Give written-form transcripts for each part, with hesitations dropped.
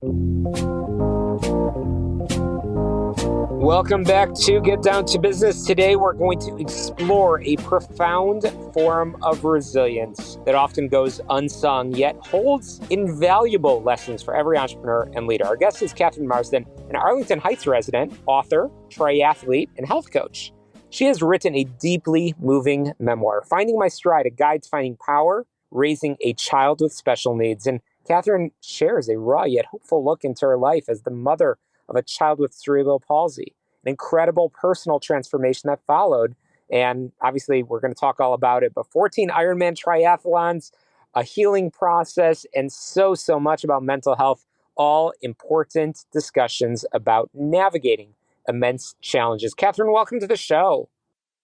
Welcome back to Get Down to Business. Today, we're going to explore a profound form of resilience that often goes unsung, yet holds invaluable lessons for every entrepreneur and leader. Our guest is Catherine Marsden, an Arlington Heights resident, author, triathlete, and health coach. She has written a deeply moving memoir, Finding My Stride, a guide to finding power, raising a child with special needs. And Catherine shares a raw yet hopeful look into her life as the mother of a child with cerebral palsy, an incredible personal transformation that followed. And obviously, we're going to talk all about it, but 14 Ironman triathlons, a healing process, and so much about mental health, all important discussions about navigating immense challenges. Catherine, welcome to the show.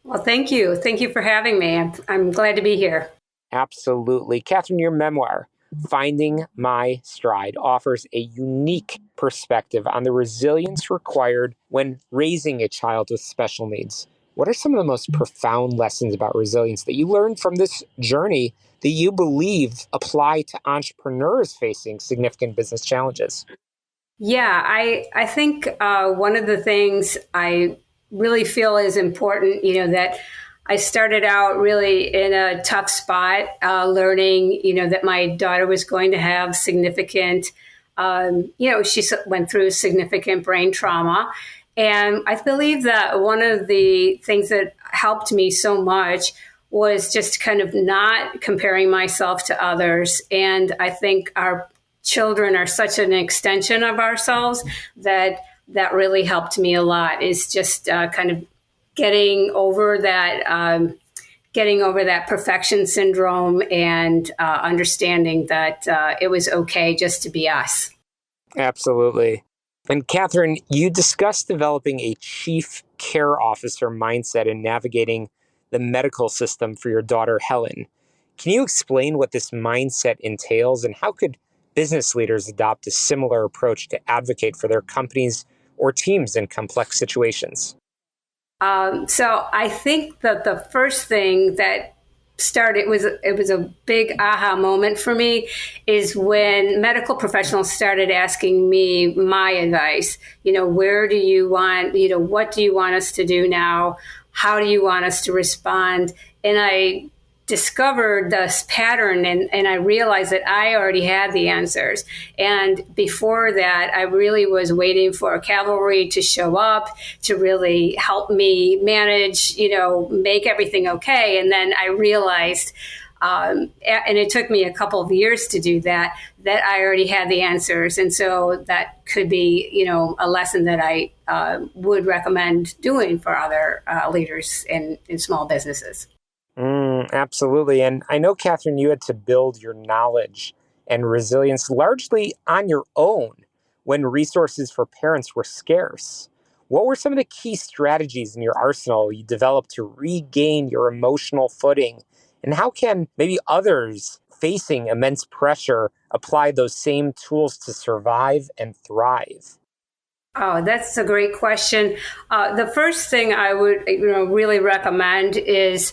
Well, thank you. Thank you for having me. I'm glad to be here. Absolutely. Catherine, your memoir, Finding My Stride, offers a unique perspective on the resilience required when raising a child with special needs. What are some of the most profound lessons about resilience that you learned from this journey that you believe apply to entrepreneurs facing significant business challenges? Yeah, I think one of the things I really feel is important, that I started out really in a tough spot, learning, that my daughter was going to have significant, she went through significant brain trauma. And I believe that one of the things that helped me so much was just kind of not comparing myself to others. And I think our children are such an extension of ourselves that really helped me a lot, is just kind of getting over that perfection syndrome and understanding that it was okay just to be us. Absolutely. And Catherine, you discussed developing a chief care officer mindset and navigating the medical system for your daughter, Helen. Can you explain what this mindset entails, and how could business leaders adopt a similar approach to advocate for their companies or teams in complex situations? So I think that the first thing that started it was a big aha moment for me is when medical professionals started asking me my advice. Where do you want, what do you want us to do now? How do you want us to respond? And I discovered this pattern, and I realized that I already had the answers. And before that, I really was waiting for a cavalry to show up to really help me manage, make everything okay. And then I realized, and it took me a couple of years to do that I already had the answers. And so that could be, a lesson that I would recommend doing for other leaders in small businesses. Absolutely. And I know, Catherine, you had to build your knowledge and resilience largely on your own when resources for parents were scarce. What were some of the key strategies in your arsenal you developed to regain your emotional footing? And how can maybe others facing immense pressure apply those same tools to survive and thrive? Oh, that's a great question. The first thing I would really recommend is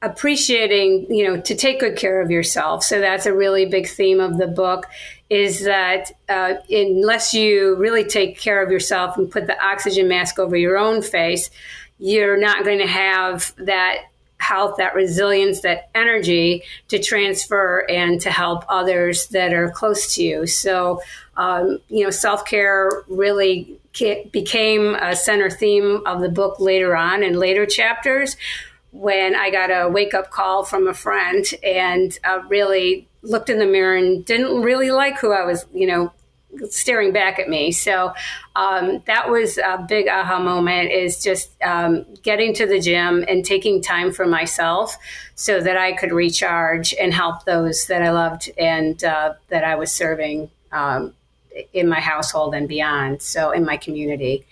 appreciating, to take good care of yourself. So that's a really big theme of the book, is that unless you really take care of yourself and put the oxygen mask over your own face, you're not going to have that health, that resilience, that energy to transfer and to help others that are close to you. So, self-care really became a center theme of the book later on in later chapters, when I got a wake-up call from a friend and really looked in the mirror and didn't really like who I was, staring back at me. So that was a big aha moment, is just getting to the gym and taking time for myself so that I could recharge and help those that I loved and that I was serving in my household and beyond, so in my community.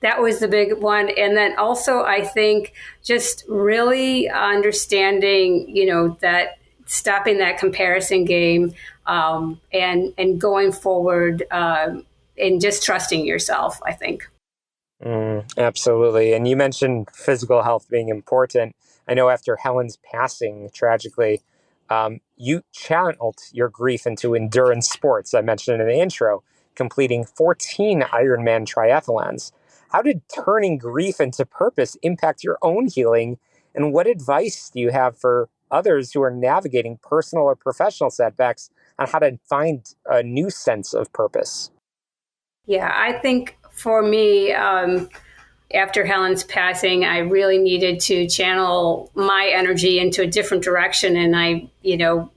That was the big one. And then also, I think just really understanding, that stopping that comparison game and going forward and just trusting yourself, I think. Absolutely. And you mentioned physical health being important. I know after Helen's passing, tragically, You channeled your grief into endurance sports. I mentioned in the intro, completing 14 Ironman triathlons. How did turning grief into purpose impact your own healing? And what advice do you have for others who are navigating personal or professional setbacks on how to find a new sense of purpose? Yeah, I think for me, after Helen's passing, I really needed to channel my energy into a different direction. And I,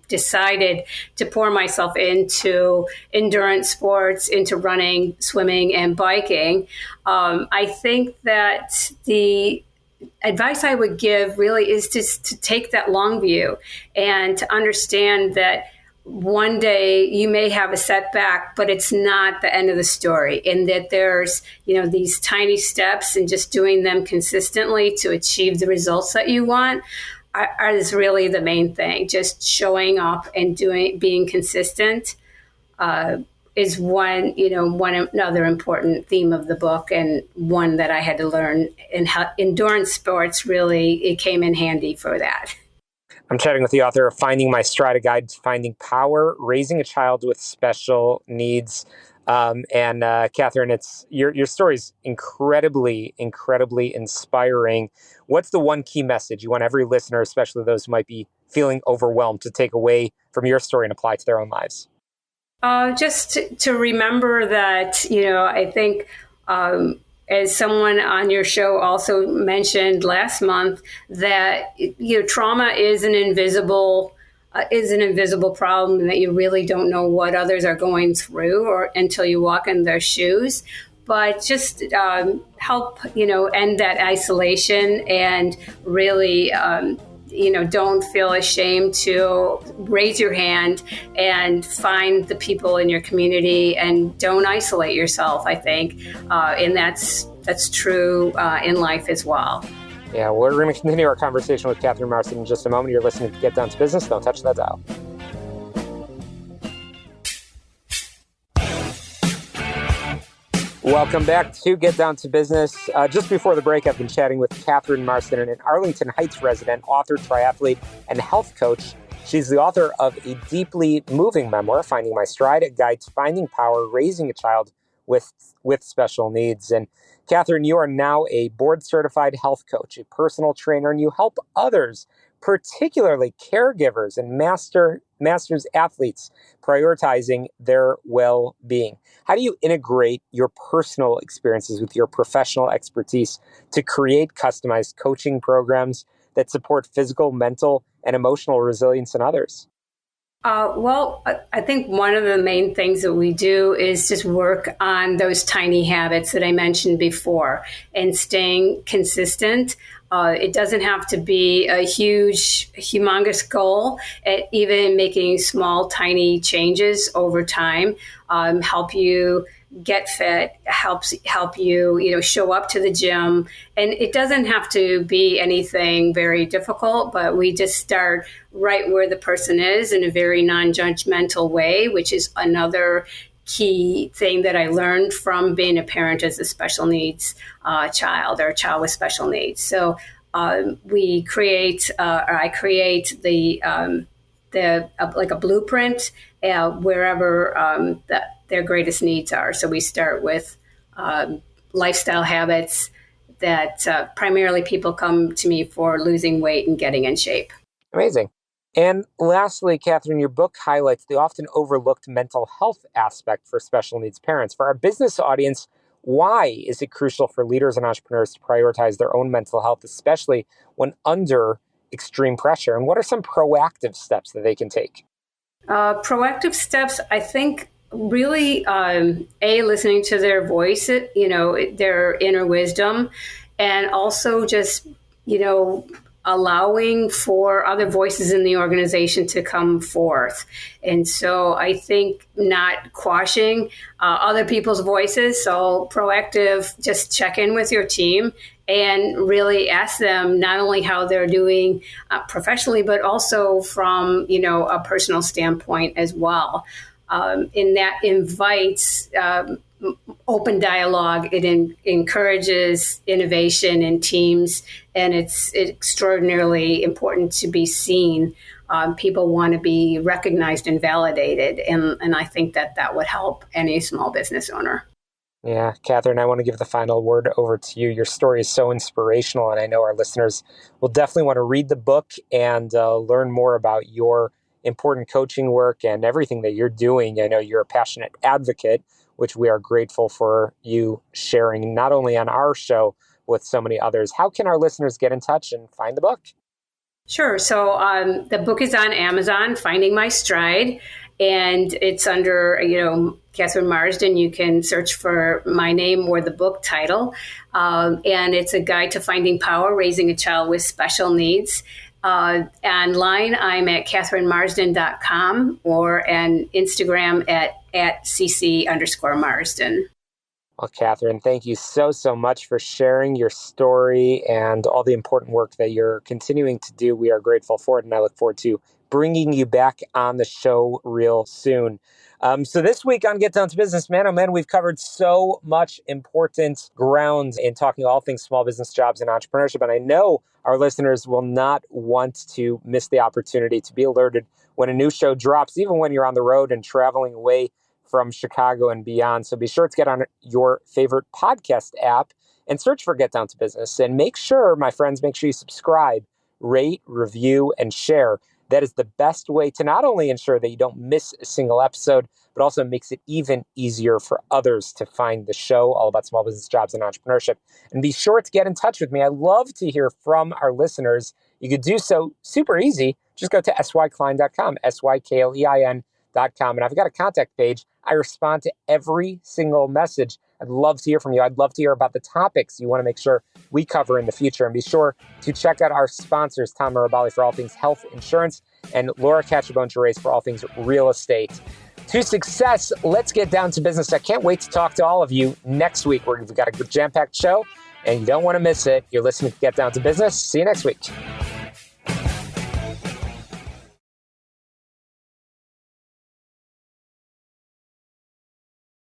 decided to pour myself into endurance sports, into running, swimming, and biking. I think that the advice I would give really is just to take that long view and to understand that one day you may have a setback, but it's not the end of the story, and that there's, these tiny steps and just doing them consistently to achieve the results that you want is really the main thing. Just showing up and being consistent is another important theme of the book, and one that I had to learn. In endurance sports, really, it came in handy for that. I'm chatting with the author of Finding My Stride, a guide to finding power, raising a child with special needs. Catherine, your story is incredibly, incredibly inspiring. What's the one key message you want every listener, especially those who might be feeling overwhelmed, to take away from your story and apply to their own lives? Just to remember that, I think, as someone on your show also mentioned last month, that trauma is an invisible problem, and that you really don't know what others are going through or until you walk in their shoes. But just help end that isolation, and really don't feel ashamed to raise your hand and find the people in your community, and don't isolate yourself, I think. And that's true in life as well. Yeah, we're going to continue our conversation with Catherine Marsden in just a moment. You're listening to Get Down to Business. Don't touch that dial. Welcome back to Get Down to Business. Just before the break, I've been chatting with Catherine Marsden, an Arlington Heights resident, author, triathlete, and health coach. She's the author of a deeply moving memoir, Finding My Stride, a guide to finding power, raising a child with special needs. And Catherine, you are now a board-certified health coach, a personal trainer, and you help others, particularly caregivers and masters athletes, prioritizing their well-being. How do you integrate your personal experiences with your professional expertise to create customized coaching programs that support physical, mental, and emotional resilience in others? Well, I think one of the main things that we do is just work on those tiny habits that I mentioned before, and staying consistent. It doesn't have to be a humongous goal. Even making small, tiny changes over time help you get fit, help you, show up to the gym. And it doesn't have to be anything very difficult, but we just start right where the person is in a very non-judgmental way, which is another key thing that I learned from being a parent as a special needs child, or a child with special needs. So I create like a blueprint wherever their greatest needs are. So we start with lifestyle habits that primarily people come to me for losing weight and getting in shape. Amazing. And lastly, Catherine, your book highlights the often overlooked mental health aspect for special needs parents. For our business audience, why is it crucial for leaders and entrepreneurs to prioritize their own mental health, especially when under extreme pressure? And what are some proactive steps that they can take? Proactive steps, I think, really, listening to their voice, their inner wisdom, and also just, allowing for other voices in the organization to come forth. And so I think not quashing other people's voices. So proactive, just check in with your team and really ask them not only how they're doing professionally, but also from, a personal standpoint as well. And that invites open dialogue. It encourages innovation in teams, and it's extraordinarily important to be seen people want to be recognized and validated. And I think that would help any small business owner. Yeah, Catherine, I want to give the final word over to you. Your story is so inspirational, and I know our listeners will definitely want to read the book and learn more about your important coaching work and everything that you're doing. I know you're a passionate advocate, which we are grateful for you sharing, not only on our show, with so many others. How can our listeners get in touch and find the book? Sure. So the book is on Amazon, Finding My Stride, and it's under, Catherine Marsden. You can search for my name or the book title. And it's a guide to finding power, raising a child with special needs. Online, I'm at catherinemarsden.com or on Instagram at cc_Marsden. Well, Catherine, thank you so much for sharing your story and all the important work that you're continuing to do. We are grateful for it, and I look forward to bringing you back on the show real soon. So this week on Get Down to Business, man, oh man, we've covered so much important ground in talking all things small business, jobs, and entrepreneurship. And I know our listeners will not want to miss the opportunity to be alerted when a new show drops, even when you're on the road and traveling away from Chicago and beyond. So be sure to get on your favorite podcast app and search for Get Down to Business. And make sure, my friends, you subscribe, rate, review, and share. That is the best way to not only ensure that you don't miss a single episode, but also makes it even easier for others to find the show all about small business, jobs, and entrepreneurship. And be sure to get in touch with me. I love to hear from our listeners. You could do so super easy. Just go to syklein.com, syklein.com. And I've got a contact page. I respond to every single message. I'd love to hear from you. I'd love to hear about the topics you want to make sure we cover in the future. And be sure to check out our sponsors, Tom Mirabali for all things health insurance and Laura Catchabone-Gervais for all things real estate. To success, let's get down to business. I can't wait to talk to all of you next week. We've got a jam-packed show, and you don't want to miss it. You're listening to Get Down to Business. See you next week.